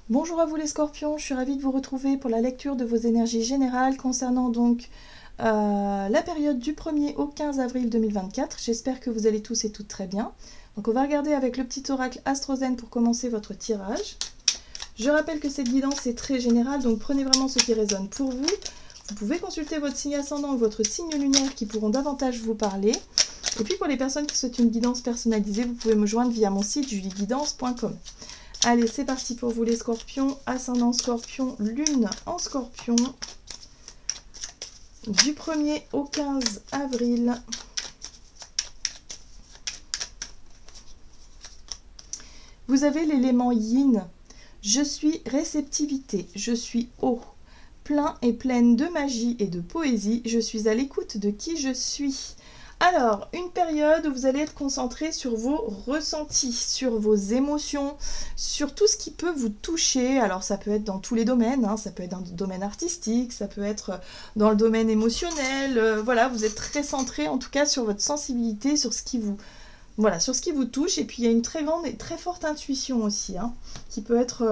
Bonjour à vous les scorpions, je suis ravie de vous retrouver pour la lecture de vos énergies générales concernant donc la période du 1er au 15 avril 2024. J'espère que vous allez tous et toutes très bien. Donc on va regarder avec le petit oracle Astrozen pour commencer votre tirage. Je rappelle que cette guidance est très générale, donc prenez vraiment ce qui résonne pour vous. Vous pouvez consulter votre signe ascendant ou votre signe lunaire qui pourront davantage vous parler. Et puis pour les personnes qui souhaitent une guidance personnalisée, vous pouvez me joindre via mon site julieguidance.com. Allez, c'est parti pour vous les scorpions, ascendant scorpion, lune en scorpion, du 1er au 15 avril. Vous avez l'élément yin. Je suis réceptivité, je suis eau, plein et pleine de magie et de poésie, je suis à l'écoute de qui je suis. Alors, une période où vous allez être concentré sur vos ressentis, sur vos émotions, sur tout ce qui peut vous toucher. Alors, ça peut être dans tous les domaines, hein, ça peut être dans le domaine artistique, ça peut être dans le domaine émotionnel. Voilà, vous êtes très centré en tout cas sur votre sensibilité, sur ce qui vous... Voilà, sur ce qui vous touche. Et puis, il y a une très grande et très forte intuition aussi, hein, qui peut être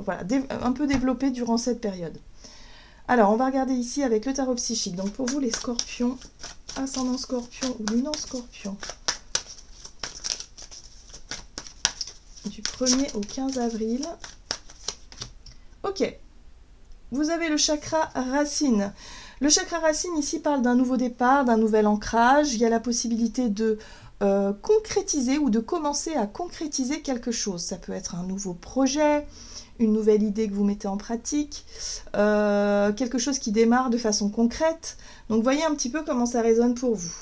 voilà, un peu développée durant cette période. Alors, on va regarder ici avec le tarot psychique. Donc, pour vous, les scorpions, ascendant scorpion ou lune en scorpion, du 1er au 15 avril. Ok, vous avez le chakra racine. Le chakra racine ici parle d'un nouveau départ, d'un nouvel ancrage. Il y a la possibilité de concrétiser ou de commencer à concrétiser quelque chose. Ça peut être un nouveau projet, une nouvelle idée que vous mettez en pratique, quelque chose qui démarre de façon concrète. Donc voyez un petit peu comment ça résonne pour vous.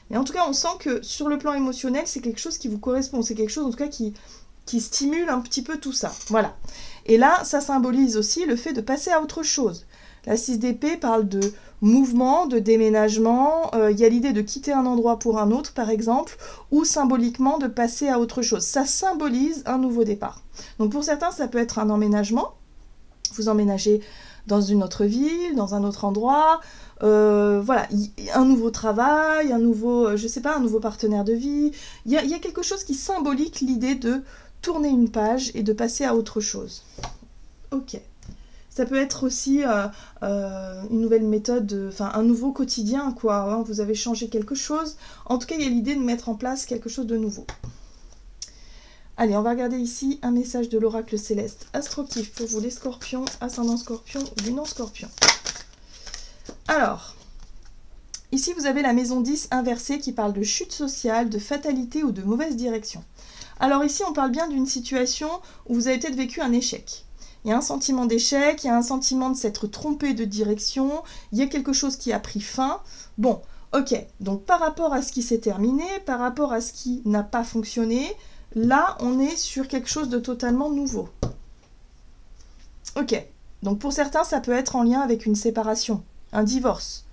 Mais en tout cas, on sent que sur le plan émotionnel, c'est quelque chose qui vous correspond. C'est quelque chose en tout cas qui stimule un petit peu tout ça. Voilà. Et là, ça symbolise aussi le fait de passer à autre chose. La 6 d'épée parle de mouvement, de déménagement. Il y a l'idée de quitter un endroit pour un autre, par exemple, ou symboliquement de passer à autre chose. Ça symbolise un nouveau départ. Donc pour certains, ça peut être un emménagement. Vous emménagez dans une autre ville, dans un autre endroit. Voilà, un nouveau travail, un nouveau, je sais pas, un nouveau partenaire de vie. Il y a quelque chose qui symbolique l'idée de tourner une page et de passer à autre chose. Ok. Ça peut être aussi une nouvelle méthode, enfin un nouveau quotidien, quoi. Hein, vous avez changé quelque chose. En tout cas, il y a l'idée de mettre en place quelque chose de nouveau. Allez, on va regarder ici un message de l'oracle céleste Astrokif pour vous les scorpions, ascendant scorpion, lune en scorpion. Alors, ici vous avez la maison 10 inversée qui parle de chute sociale, de fatalité ou de mauvaise direction. Alors ici, on parle bien d'une situation où vous avez peut-être vécu un échec. Il y a un sentiment d'échec, il y a un sentiment de s'être trompé de direction, il y a quelque chose qui a pris fin. Bon, ok, donc par rapport à ce qui s'est terminé, par rapport à ce qui n'a pas fonctionné, là, on est sur quelque chose de totalement nouveau. Ok, donc pour certains, ça peut être en lien avec une séparation, un divorce,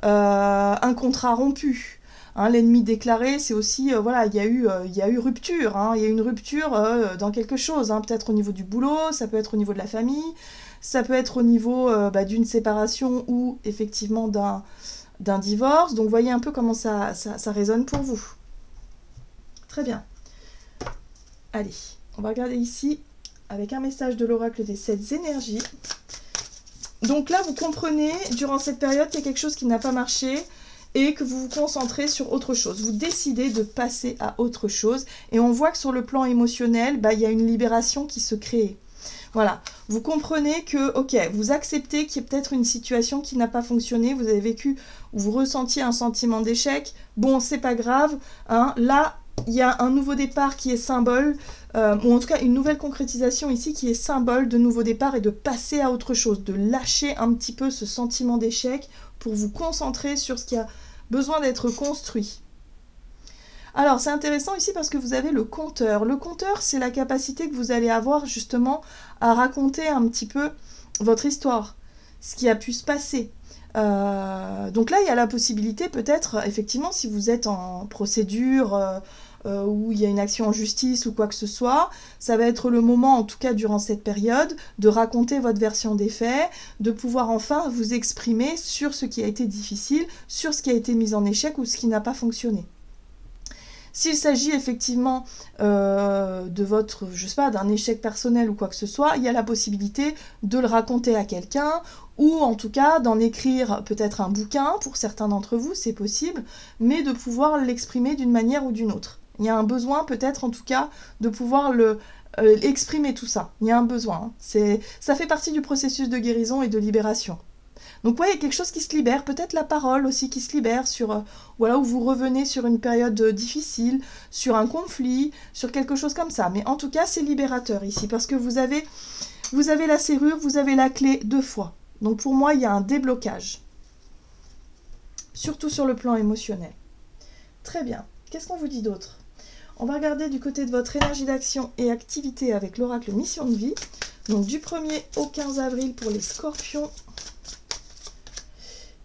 un contrat rompu. Hein, l'ennemi déclaré, c'est aussi, voilà, il y a eu rupture, hein, il y a eu une rupture dans quelque chose, hein, peut-être au niveau du boulot, ça peut être au niveau de la famille, ça peut être au niveau d'une séparation ou effectivement d'un divorce. Donc voyez un peu comment ça résonne pour vous. Très bien. Allez, on va regarder ici avec un message de l'oracle des 7 énergies. Donc là, vous comprenez, durant cette période, qu'il y a quelque chose qui n'a pas marché, et que vous vous concentrez sur autre chose. Vous décidez de passer à autre chose. Et on voit que sur le plan émotionnel, il y a une libération qui se crée. Voilà. Vous comprenez que, ok, vous acceptez qu'il y ait peut-être une situation qui n'a pas fonctionné. Vous avez vécu, ou vous ressentiez un sentiment d'échec. Bon, c'est pas grave. Hein. Là, il y a un nouveau départ qui est symbole, ou en tout cas une nouvelle concrétisation ici qui est symbole de nouveau départ et de passer à autre chose, de lâcher un petit peu ce sentiment d'échec pour vous concentrer sur ce qui a besoin d'être construit. Alors, c'est intéressant ici parce que vous avez le conteur. Le conteur, c'est la capacité que vous allez avoir justement à raconter un petit peu votre histoire, ce qui a pu se passer. Donc là, il y a la possibilité peut-être, effectivement, si vous êtes en procédure où il y a une action en justice ou quoi que ce soit, ça va être le moment, en tout cas durant cette période, de raconter votre version des faits, de pouvoir enfin vous exprimer sur ce qui a été difficile, sur ce qui a été mis en échec ou ce qui n'a pas fonctionné. S'il s'agit effectivement de votre, je sais pas, d'un échec personnel ou quoi que ce soit, il y a la possibilité de le raconter à quelqu'un, ou en tout cas d'en écrire peut-être un bouquin, pour certains d'entre vous, c'est possible, mais de pouvoir l'exprimer d'une manière ou d'une autre. Il y a un besoin peut-être en tout cas de pouvoir exprimer tout ça. Il y a un besoin. Ça fait partie du processus de guérison et de libération. Donc ouais, il y a quelque chose qui se libère, peut-être la parole aussi qui se libère sur, voilà, où vous revenez sur une période difficile, sur un conflit, sur quelque chose comme ça. Mais en tout cas, c'est libérateur ici, parce que vous avez la serrure, vous avez la clé 2 fois. Donc pour moi, il y a un déblocage. Surtout sur le plan émotionnel. Très bien. Qu'est-ce qu'on vous dit d'autre? On va regarder du côté de votre énergie d'action et activité avec l'oracle Mission de vie. Donc du 1er au 15 avril pour les scorpions.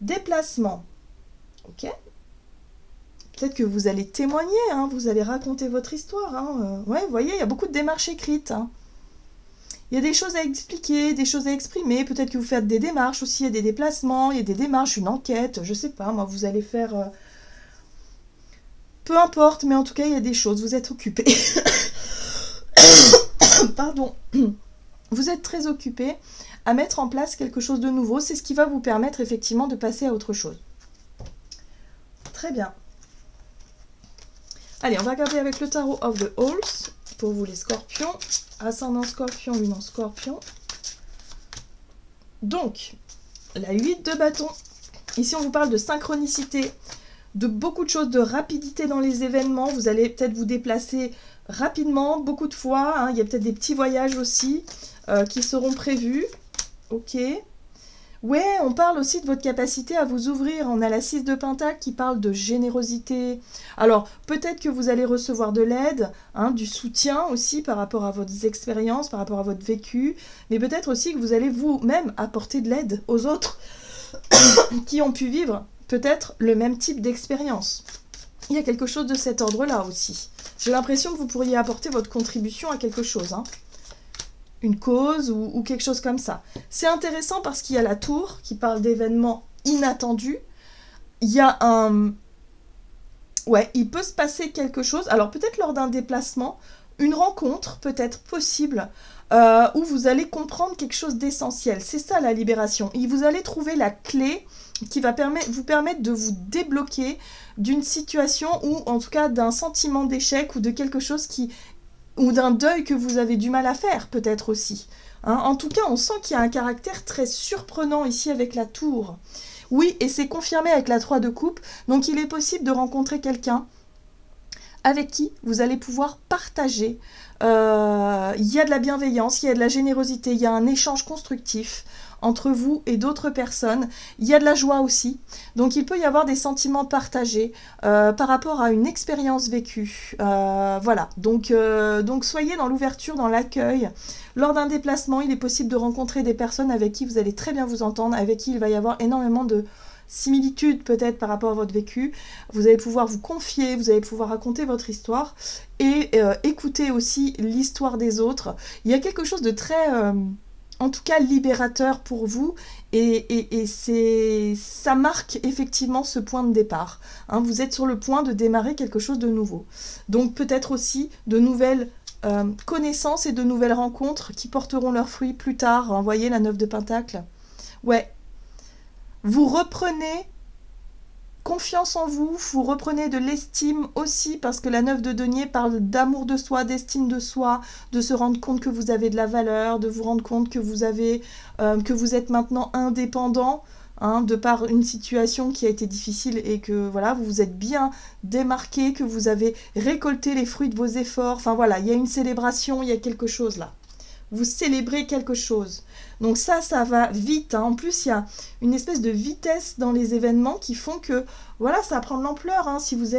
Déplacement. Ok. Peut-être que vous allez témoigner, hein, vous allez raconter votre histoire. Hein. Ouais, vous voyez, il y a beaucoup de démarches écrites. Hein. Il y a des choses à expliquer, des choses à exprimer. Peut-être que vous faites des démarches aussi, il y a des déplacements, il y a des démarches, une enquête, je sais pas, moi, vous allez faire... Peu importe, mais en tout cas, il y a des choses, vous êtes occupé. Pardon. Vous êtes très occupé à mettre en place quelque chose de nouveau. C'est ce qui va vous permettre effectivement de passer à autre chose. Très bien. Allez, on va regarder avec le tarot of the Halls pour vous les scorpions. Ascendant scorpion, lune en scorpion. Donc, la 8 de bâton. Ici, on vous parle de synchronicité, de beaucoup de choses, de rapidité dans les événements. Vous allez peut-être vous déplacer rapidement, beaucoup de fois. Hein. Il y a peut-être des petits voyages aussi qui seront prévus. Ok. Ouais, on parle aussi de votre capacité à vous ouvrir. On a la 6 de Pentacle qui parle de générosité. Alors, peut-être que vous allez recevoir de l'aide, hein, du soutien aussi par rapport à vos expériences, par rapport à votre vécu. Mais peut-être aussi que vous allez vous-même apporter de l'aide aux autres qui ont pu vivre peut-être le même type d'expérience. Il y a quelque chose de cet ordre-là aussi. J'ai l'impression que vous pourriez apporter votre contribution à quelque chose, hein. Une cause ou quelque chose comme ça. C'est intéressant parce qu'il y a la tour qui parle d'événements inattendus. Il y a un... Ouais, il peut se passer quelque chose. Alors peut-être lors d'un déplacement, une rencontre peut-être possible où vous allez comprendre quelque chose d'essentiel. C'est ça la libération. Et vous allez trouver la clé qui va vous permettre de vous débloquer d'une situation ou en tout cas d'un sentiment d'échec ou de quelque chose ou d'un deuil que vous avez du mal à faire, peut-être aussi. Hein, en tout cas, on sent qu'il y a un caractère très surprenant ici avec la tour. Oui, et c'est confirmé avec la 3 de coupe. Donc, il est possible de rencontrer quelqu'un avec qui vous allez pouvoir partager. Il y a de la bienveillance, il y a de la générosité, il y a un échange constructif entre vous et d'autres personnes. Il y a de la joie aussi. Donc, il peut y avoir des sentiments partagés par rapport à une expérience vécue. Voilà. Donc, soyez dans l'ouverture, dans l'accueil. Lors d'un déplacement, il est possible de rencontrer des personnes avec qui vous allez très bien vous entendre, avec qui il va y avoir énormément de similitudes peut-être par rapport à votre vécu. Vous allez pouvoir vous confier, vous allez pouvoir raconter votre histoire et écouter aussi l'histoire des autres. Il y a quelque chose de très... en tout cas libérateur pour vous et ça marque effectivement ce point de départ. Hein, vous êtes sur le point de démarrer quelque chose de nouveau. Donc peut-être aussi de nouvelles connaissances et de nouvelles rencontres qui porteront leurs fruits plus tard. Vous voyez la 9 de Pentacle. Ouais. Vous reprenez confiance en vous, vous reprenez de l'estime aussi, parce que la 9 de denier parle d'amour de soi, d'estime de soi, de se rendre compte que vous avez de la valeur, de vous rendre compte que vous êtes maintenant indépendant, hein, de par une situation qui a été difficile et que voilà, vous vous êtes bien démarqué, que vous avez récolté les fruits de vos efforts. Enfin voilà, il y a une célébration, il y a quelque chose là. Vous célébrez quelque chose. Donc ça va vite. Hein. En plus, il y a une espèce de vitesse dans les événements qui font que, voilà, ça prend de l'ampleur. Hein. Si vous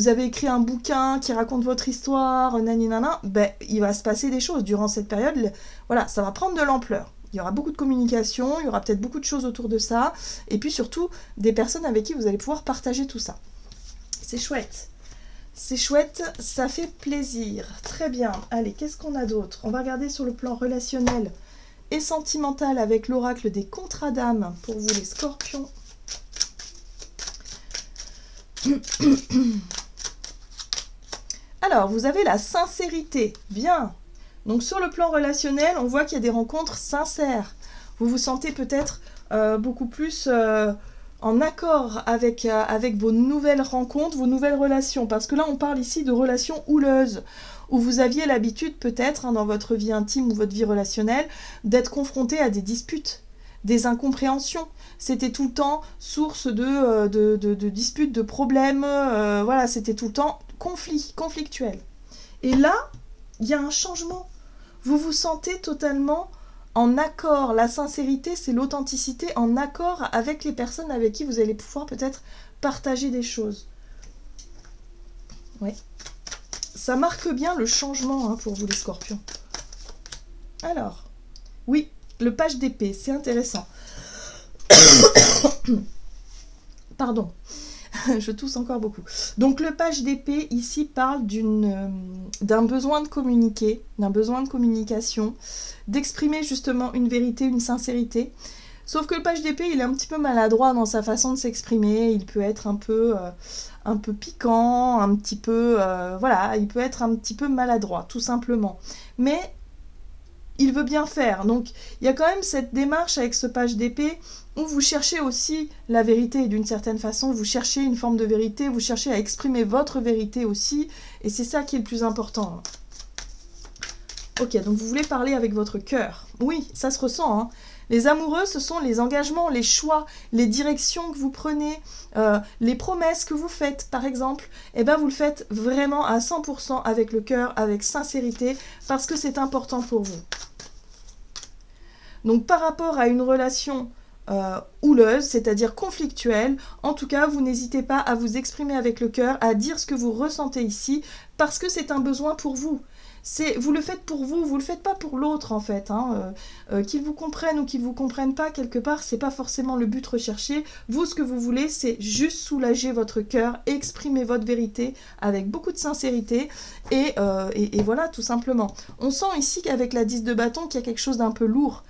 avez écrit un bouquin qui raconte votre histoire, naninana, ben, il va se passer des choses durant cette période. Voilà, ça va prendre de l'ampleur. Il y aura beaucoup de communication, il y aura peut-être beaucoup de choses autour de ça. Et puis surtout, des personnes avec qui vous allez pouvoir partager tout ça. C'est chouette. C'est chouette, ça fait plaisir. Très bien. Allez, qu'est-ce qu'on a d'autre? On va regarder sur le plan relationnel et sentimental avec l'oracle des contrats d'âme pour vous les scorpions. Alors, vous avez la sincérité. Bien. Donc, sur le plan relationnel, on voit qu'il y a des rencontres sincères. Vous vous sentez peut-être beaucoup plus en accord avec vos nouvelles rencontres, vos nouvelles relations. Parce que là, on parle ici de relations houleuses, où vous aviez l'habitude peut-être, hein, dans votre vie intime ou votre vie relationnelle, d'être confronté à des disputes, des incompréhensions. C'était tout le temps source de disputes, de problèmes. Voilà, c'était tout le temps conflictuel. Et là, il y a un changement. Vous vous sentez totalement en accord. La sincérité, c'est l'authenticité, en accord avec les personnes avec qui vous allez pouvoir peut-être partager des choses. Ouais. Ça marque bien le changement, hein, pour vous les scorpions. Alors, oui, le page d'épée, c'est intéressant. Pardon, je tousse encore beaucoup. Donc le page d'épée ici parle d'un besoin de communiquer, d'un besoin de communication, d'exprimer justement une vérité, une sincérité. Sauf que le page d'épée, il est un petit peu maladroit dans sa façon de s'exprimer. Il peut être un peu piquant, un petit peu... voilà, il peut être un petit peu maladroit, tout simplement. Mais il veut bien faire. Donc, il y a quand même cette démarche avec ce page d'épée où vous cherchez aussi la vérité d'une certaine façon. Vous cherchez une forme de vérité, vous cherchez à exprimer votre vérité aussi. Et c'est ça qui est le plus important. Ok, donc vous voulez parler avec votre cœur. Oui, ça se ressent, hein. Les amoureux, ce sont les engagements, les choix, les directions que vous prenez, les promesses que vous faites, par exemple. Eh bien, vous le faites vraiment à 100% avec le cœur, avec sincérité, parce que c'est important pour vous. Donc, par rapport à une relation houleuse, c'est-à-dire conflictuelle, en tout cas, vous n'hésitez pas à vous exprimer avec le cœur, à dire ce que vous ressentez ici, parce que c'est un besoin pour vous. Vous le faites pour vous le faites pas pour l'autre en fait. Hein. Qu'ils vous comprennent ou qu'ils vous comprennent pas, quelque part, c'est pas forcément le but recherché. Vous, ce que vous voulez, c'est juste soulager votre cœur, exprimer votre vérité avec beaucoup de sincérité et voilà, tout simplement. On sent ici qu'avec la 10 de bâton qu'il y a quelque chose d'un peu lourd.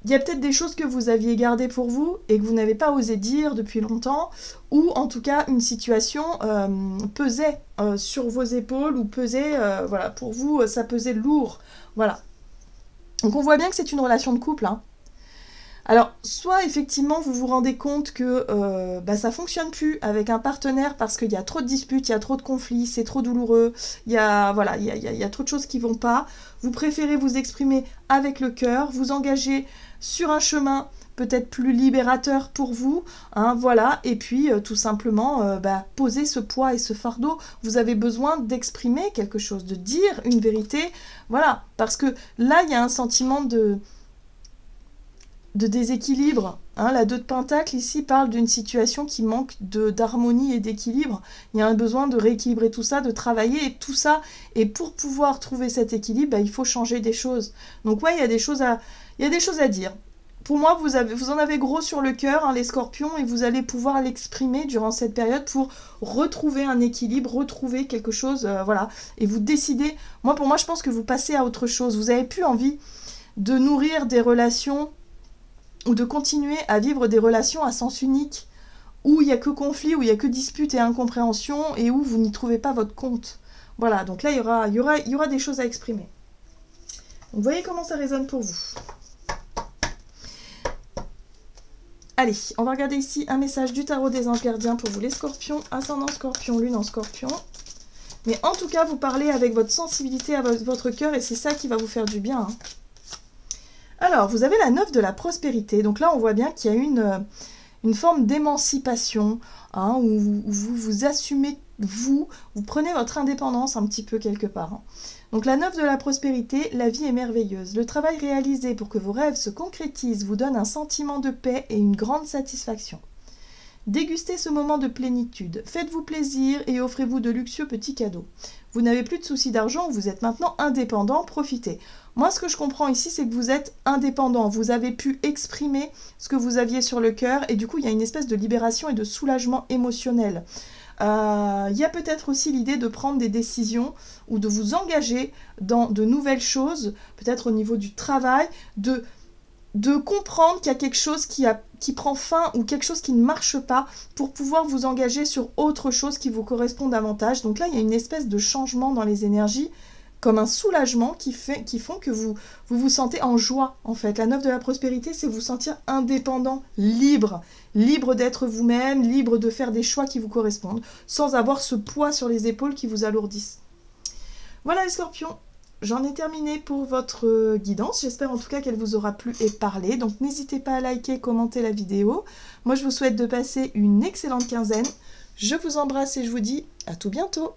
Il y a peut-être des choses que vous aviez gardées pour vous et que vous n'avez pas osé dire depuis longtemps, ou en tout cas une situation pesait sur vos épaules ou pesait, voilà, pour vous ça pesait lourd, voilà. Donc on voit bien que c'est une relation de couple, hein. Alors, soit effectivement vous vous rendez compte que ça fonctionne plus avec un partenaire parce qu'il y a trop de disputes, il y a trop de conflits, c'est trop douloureux, il y a trop de choses qui vont pas. Vous préférez vous exprimer avec le cœur, vous engager sur un chemin peut-être plus libérateur pour vous, hein, voilà, et puis tout simplement poser ce poids et ce fardeau. Vous avez besoin d'exprimer quelque chose, de dire une vérité, voilà, parce que là il y a un sentiment de déséquilibre, hein. La 2 de Pentacle ici parle d'une situation qui manque d'harmonie et d'équilibre. Il y a un besoin de rééquilibrer tout ça, de travailler et tout ça. Et pour pouvoir trouver cet équilibre, il faut changer des choses. Donc ouais, il y a des choses à dire. Pour moi, vous en avez gros sur le cœur, hein, les scorpions, et vous allez pouvoir l'exprimer durant cette période pour retrouver un équilibre, retrouver quelque chose, voilà. Et vous décidez, pour moi, je pense que vous passez à autre chose. Vous n'avez plus envie de nourrir des relations ou de continuer à vivre des relations à sens unique, où il n'y a que conflit, où il n'y a que disputes et incompréhension, et où vous n'y trouvez pas votre compte. Voilà, donc là, il y aura des choses à exprimer. Donc, vous voyez comment ça résonne pour vous. Allez, on va regarder ici un message du tarot des anges gardiens pour vous les scorpions, ascendant scorpion, lune en scorpion. Mais en tout cas, vous parlez avec votre sensibilité, avec votre cœur, et c'est ça qui va vous faire du bien, hein. Alors, vous avez la 9 de la prospérité. Donc là, on voit bien qu'il y a une forme d'émancipation, hein, où vous vous assumez, vous prenez votre indépendance un petit peu quelque part, hein. Donc la 9 de la prospérité, la vie est merveilleuse. Le travail réalisé pour que vos rêves se concrétisent vous donne un sentiment de paix et une grande satisfaction. Dégustez ce moment de plénitude, faites-vous plaisir et offrez-vous de luxueux petits cadeaux. Vous n'avez plus de soucis d'argent, vous êtes maintenant indépendant, profitez. Moi, ce que je comprends ici, c'est que vous êtes indépendant, vous avez pu exprimer ce que vous aviez sur le cœur, et du coup, il y a une espèce de libération et de soulagement émotionnel. Il y a peut-être aussi l'idée de prendre des décisions ou de vous engager dans de nouvelles choses, peut-être au niveau du travail, de de comprendre qu'il y a quelque chose qui prend fin ou quelque chose qui ne marche pas pour pouvoir vous engager sur autre chose qui vous correspond davantage. Donc là, il y a une espèce de changement dans les énergies, comme un soulagement qui font que vous sentez en joie, en fait. La 9 de la prospérité, c'est vous sentir indépendant, libre d'être vous-même, libre de faire des choix qui vous correspondent, sans avoir ce poids sur les épaules qui vous alourdissent. Voilà les scorpions, j'en ai terminé pour votre guidance. J'espère en tout cas qu'elle vous aura plu et parlé. Donc n'hésitez pas à liker, commenter la vidéo. Moi, je vous souhaite de passer une excellente quinzaine. Je vous embrasse et je vous dis à tout bientôt.